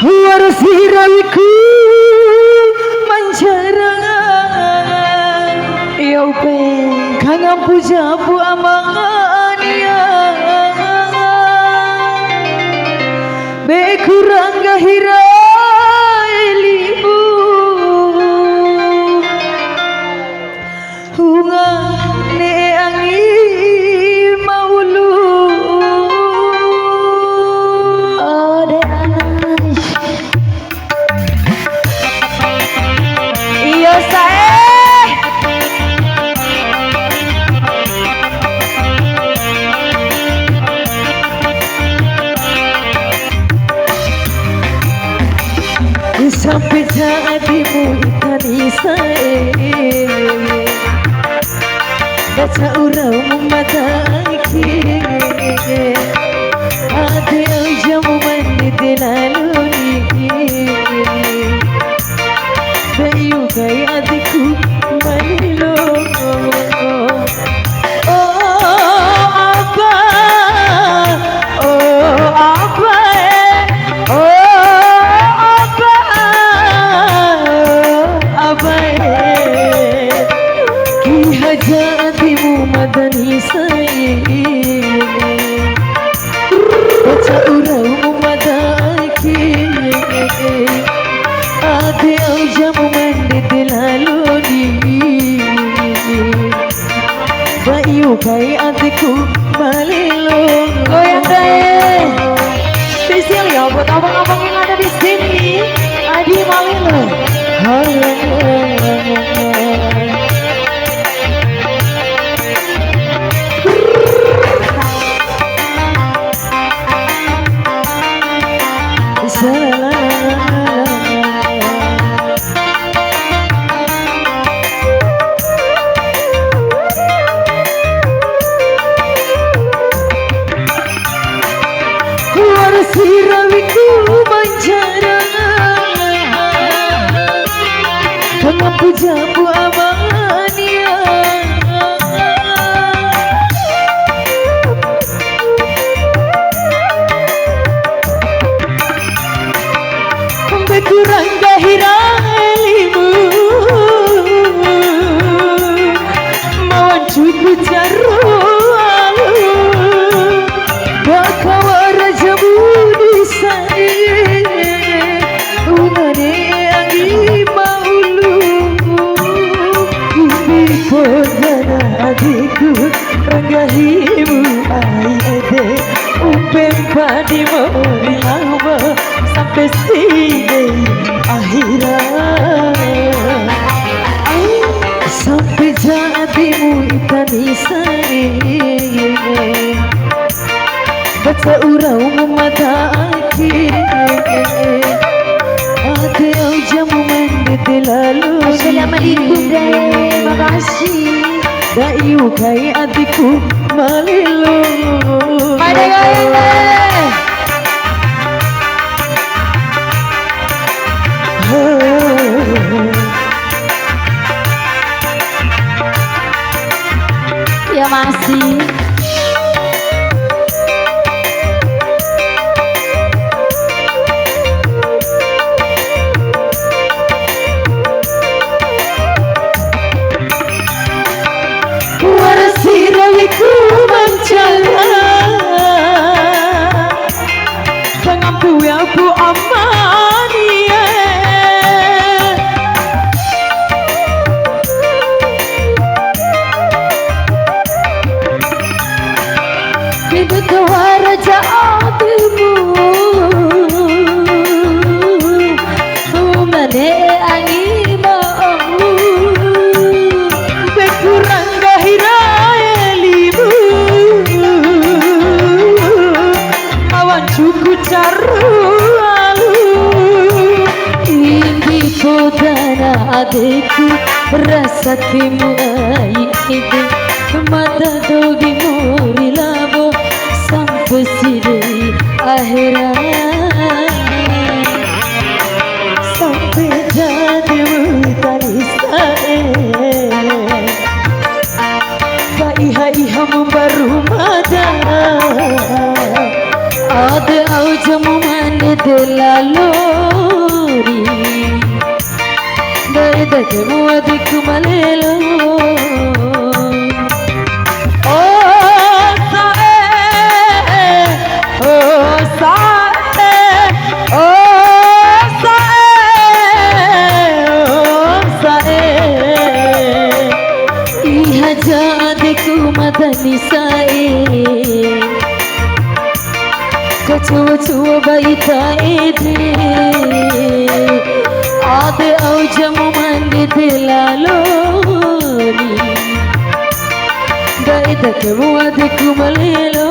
Harus hirawiku manjarangan ya upe kang puja bu amangan ya be kurang gahira elimu hunga ne angi maulu ode anas iyo sae sampai jadimu ikan isae baca urau memataki ade jamu mandi dilaluni bayu gaya adikku malilo hajatimu madani sa'i baca urau madaki ade jamu mandi dilaluni bayu kai adikku malilo goyang deh spesial ya buat abang-abang yang ada di sini Adi Malilo hirawiku manjarangan kang puja bu amania kurang gahira elimu mawan cuku jaru bakawa rajamu disai unane angi maulu bipodana adikku ranggahimu ayede umpem padi mori lama sampai sini akhirat sampai jadimu ikan isai baca urau memataki ade jamu mandi dilalu assalamualaikum deh makasih dayu kai adikku malilo ada gaya ya masih hirawiku manjarangan kang puya bu amania itu raja ademu mane angi mau bekurang gahira elimu awan cuku caru ini podana adikku rasa kimu aide mata dogi muri labo sampai sini akhirat sampai jadi tarisae iha iha membaru mada आद औजम मन दिलालोरी दर्द के मुअद कुमलेलो ओ साए ओ साए ओ साए ओ साए इह जाद कुमदनी साए कछुआ बैठाए दे आद औजम मन दिलालोनी दर्द के मुअद कुमलेलो